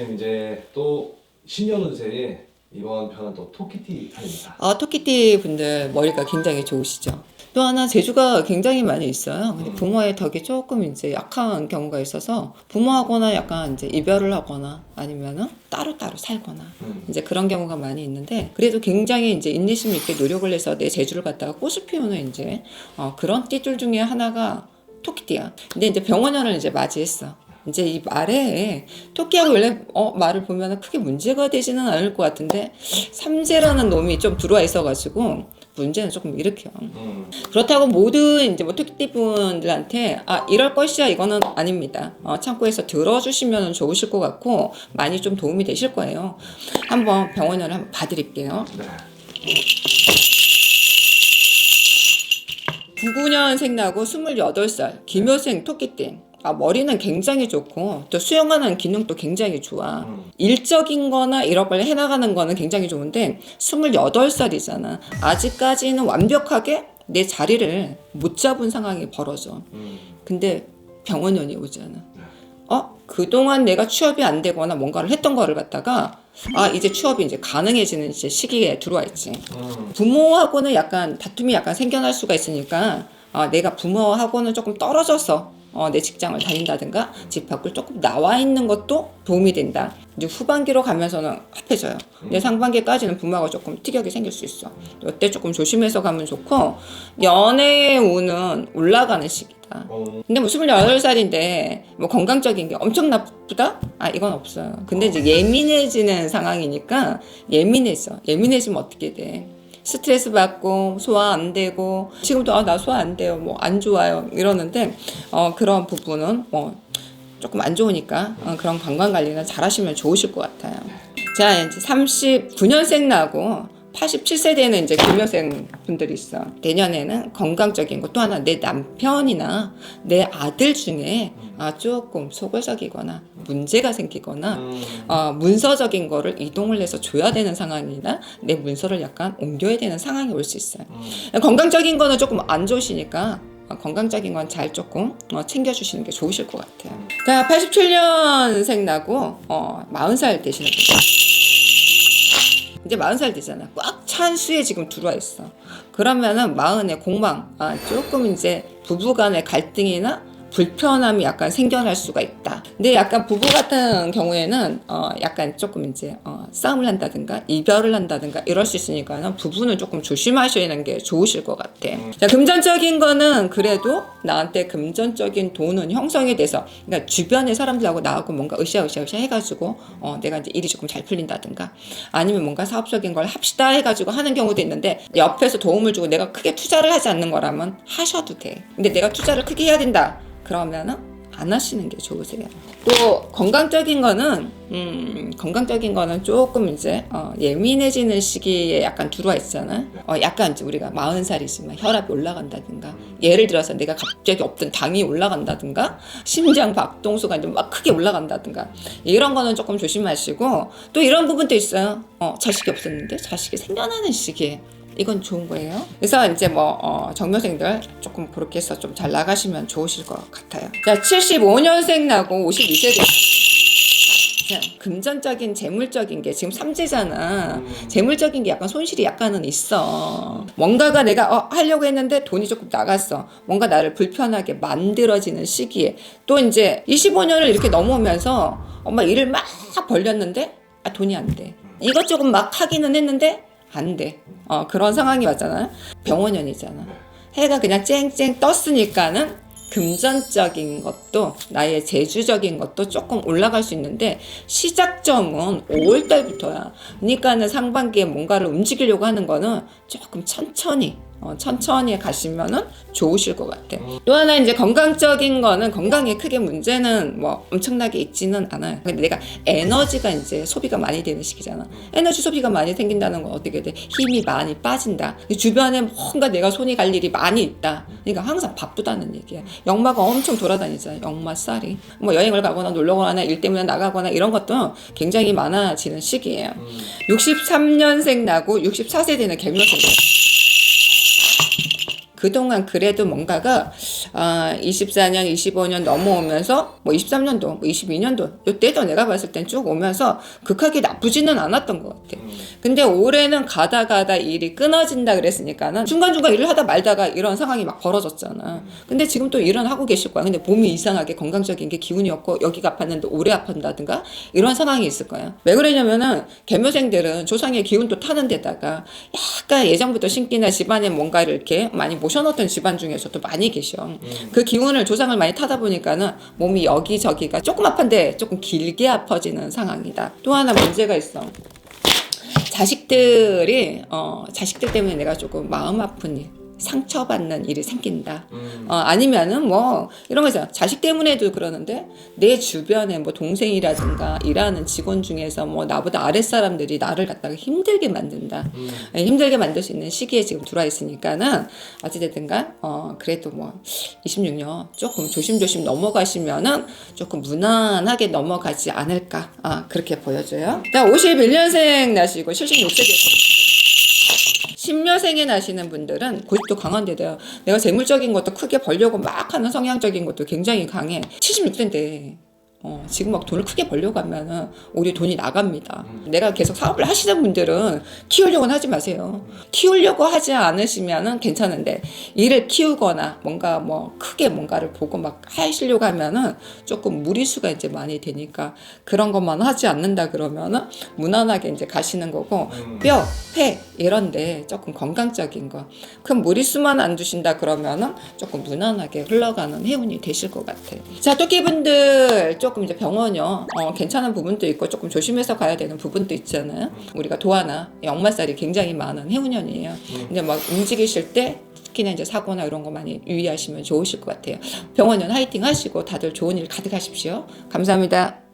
지금 이제 또 신년운세에 이번 편은 또 토끼띠 편입니다. 토끼띠 분들 머리가 굉장히 좋으시죠. 또 하나 재주가 굉장히 많이 있어요. 근데 부모의 덕이 조금 이제 약한 경우가 있어서 부모하고나 약간 이제 이별을 하거나 아니면은 따로따로 살거나 이제 그런 경우가 많이 있는데 그래도 굉장히 이제 인내심 있게 노력을 해서 내 재주를 갖다가 꽃을 피우는 이제 그런 띠줄 중에 하나가 토끼띠야. 근데 이제 병원년을 이제 맞이했어. 이제 이 말에 토끼하고 원래 말을 보면 크게 문제가 되지는 않을 것 같은데 삼재라는 놈이 좀 들어와 있어가지고 문제는 조금 일으켜. 그렇다고 모든 이제 뭐 토끼띠 분들한테 이럴 것이야 이거는 아닙니다. 참고해서 들어주시면 좋으실 것 같고 많이 좀 도움이 되실 거예요. 한번 병원을 한번 봐드릴게요. 네. 99년생 나고 28살 김효생 토끼띠. 머리는 굉장히 좋고 또 수영하는 기능도 굉장히 좋아. 일적인 거나 이런 걸 해나가는 거는 굉장히 좋은데 28살이잖아. 아직까지는 완벽하게 내 자리를 못 잡은 상황이 벌어져. 근데 병원년이 오잖아. 그동안 내가 취업이 안 되거나 뭔가를 했던 거를 갖다가 이제 취업이 이제 가능해지는 이제 시기에 들어와 있지. 부모하고는 약간 다툼이 약간 생겨날 수가 있으니까 내가 부모하고는 조금 떨어져서 내 직장을 다닌다든가 집 밖을 조금 나와 있는 것도 도움이 된다. 이제 후반기로 가면서는 합해져요. 근데 상반기까지는 부모하고 조금 티격이 생길 수 있어. 이때 조금 조심해서 가면 좋고 연애의 운은 올라가는 시기다. 근데 뭐 28살인데 뭐 건강적인 게 엄청 나쁘다? 이건 없어요. 근데 이제 예민해지는 상황이니까 예민해지면 어떻게 돼? 스트레스 받고 소화 안 되고 지금도 나 소화 안 돼요 뭐 안 좋아요 이러는데 그런 부분은 조금 안 좋으니까 그런 건강관리는 잘 하시면 좋으실 것 같아요. 자 이제 39년생 나고 87세 되는 이제 김여생 분들이 있어. 내년에는 건강적인 거 또 하나 내 남편이나 내 아들 중에 조금 속을 썩이거나 문제가 생기거나 문서적인 거를 이동을 해서 줘야 되는 상황이나 내 문서를 약간 옮겨야 되는 상황이 올 수 있어요. 건강적인 거는 조금 안 좋으시니까 건강적인 건 잘 조금 챙겨주시는 게 좋으실 것 같아요. 자 87년생 나고 40살 되시는 분들 이제 40살 되잖아. 꽉 찬 수에 지금 들어와 있어. 그러면은 마흔의 공방, 조금 이제 부부간의 갈등이나 불편함이 약간 생겨날 수가 있다. 근데 약간 부부 같은 경우에는 약간 조금 이제 싸움을 한다든가 이별을 한다든가 이럴 수 있으니까는 부부는 조금 조심하시는 게 좋으실 것 같아. 자, 금전적인 거는 그래도 나한테 금전적인 돈은 형성이 돼서 그러니까 주변의 사람들하고 나하고 뭔가 으쌰으쌰 해가지고 내가 이제 일이 조금 잘 풀린다든가 아니면 뭔가 사업적인 걸 합시다 해가지고 하는 경우도 있는데 옆에서 도움을 주고 내가 크게 투자를 하지 않는 거라면 하셔도 돼. 근데 내가 투자를 크게 해야 된다. 그러면은 안 하시는 게 좋으세요. 또 건강적인 거는 조금 이제 예민해지는 시기에 약간 들어와 있잖아. 약간 이제 우리가 40살이지만 혈압이 올라간다든가 예를 들어서 내가 갑자기 없던 당이 올라간다든가 심장 박동수가 이제 막 크게 올라간다든가 이런 거는 조금 조심하시고 또 이런 부분도 있어요. 자식이 없었는데 자식이 생겨나는 시기에 이건 좋은 거예요. 그래서 이제 정묘생들 조금 그렇게 해서 좀 잘 나가시면 좋으실 것 같아요. 자, 75년생 나고 52세 자, 금전적인 재물적인 게 지금 삼재잖아. 재물적인 게 약간 손실이 약간은 있어. 뭔가가 내가 하려고 했는데 돈이 조금 나갔어. 뭔가 나를 불편하게 만들어지는 시기에 또 이제 25년을 이렇게 넘어오면서 일을 막 벌렸는데 돈이 안 돼. 이것저것 막 하기는 했는데 안 돼. 그런 상황이 왔잖아요. 병원년이잖아. 해가 그냥 쨍쨍 떴으니까는 금전적인 것도 나의 재주적인 것도 조금 올라갈 수 있는데 시작점은 5월달부터야. 그러니까는 상반기에 뭔가를 움직이려고 하는 거는 조금 천천히 가시면은 좋으실 것 같아. 또 하나 이제 건강적인 거는 건강에 크게 문제는 엄청나게 있지는 않아요. 근데 내가 에너지가 이제 소비가 많이 되는 시기잖아. 에너지 소비가 많이 생긴다는 건 어떻게 돼? 힘이 많이 빠진다. 주변에 뭔가 내가 손이 갈 일이 많이 있다. 그러니까 항상 바쁘다는 얘기야. 역마가 엄청 돌아다니잖아. 역마 쌀이. 여행을 가거나 놀러 가거나 일 때문에 나가거나 이런 것도 굉장히 많아지는 시기예요. 63년생 나고 64세 되는 개묘생. 그동안 그래도 뭔가가 24년, 25년 넘어오면서 뭐 23년도, 뭐 22년도 이때도 내가 봤을 땐 쭉 오면서 극하게 나쁘지는 않았던 것 같아. 근데 올해는 가다 일이 끊어진다 그랬으니까는 중간중간 일을 하다 말다가 이런 상황이 막 벌어졌잖아. 근데 지금 또 일은 하고 계실 거야. 근데 몸이 이상하게 건강적인 게 기운이 없고 여기가 아팠는데 오래 아픈다든가 이런 상황이 있을 거야. 왜 그러냐면은 개묘생들은 조상의 기운도 타는 데다가 약간 예전부터 신기나 집안에 뭔가를 이렇게 많이 모셔놓던 집안 중에서도 많이 계셔. 그 기운을 조상을 많이 타다 보니까는 몸이 여기저기가 조금 아픈데 조금 길게 아파지는 상황이다. 또 하나 문제가 있어. 자식들 때문에 내가 조금 마음 아픈 일, 상처받는 일이 생긴다. 아니면은 뭐 이런 거죠. 자식 때문에도 그러는데 내 주변에 뭐 동생이라든가 일하는 직원 중에서 뭐 나보다 아랫사람들이 나를 갖다가 힘들게 만든다. 힘들게 만들 수 있는 시기에 지금 들어와 있으니까는 어찌됐든간 그래도 뭐 26년 조금 조심조심 넘어가시면은 조금 무난하게 넘어가지 않을까. 그렇게 보여줘요. 51년생 나시고 76세기 신묘생에 나시는 분들은 고집도 강한데도요. 내가 재물적인 것도 크게 벌려고 막 하는 성향적인 것도 굉장히 강해. 76세인데 지금 막 돈을 크게 벌려고 하면은 우리 돈이 나갑니다. 내가 계속 사업을 하시는 분들은 키우려고는 하지 마세요. 키우려고 하지 않으시면은 괜찮은데 일을 키우거나 뭔가 뭐 크게 뭔가를 보고 막 하시려고 하면은 조금 무리수가 이제 많이 되니까 그런 것만 하지 않는다 그러면은 무난하게 이제 가시는 거고 뼈, 폐 이런데 조금 건강적인 거 그럼 무리수만 안 두신다 그러면은 조금 무난하게 흘러가는 해운이 되실 것 같아요. 자, 토끼분들 조금 이제 병원요. 괜찮은 부분도 있고 조금 조심해서 가야 되는 부분도 있잖아요. 우리가 도화나 역마살이 굉장히 많은 해운년이에요. 근데 막 움직이실 때 특히나 이제 사고나 이런 거 많이 유의하시면 좋으실 것 같아요. 병원년 화이팅 하시고 다들 좋은 일 가득하십시오. 감사합니다.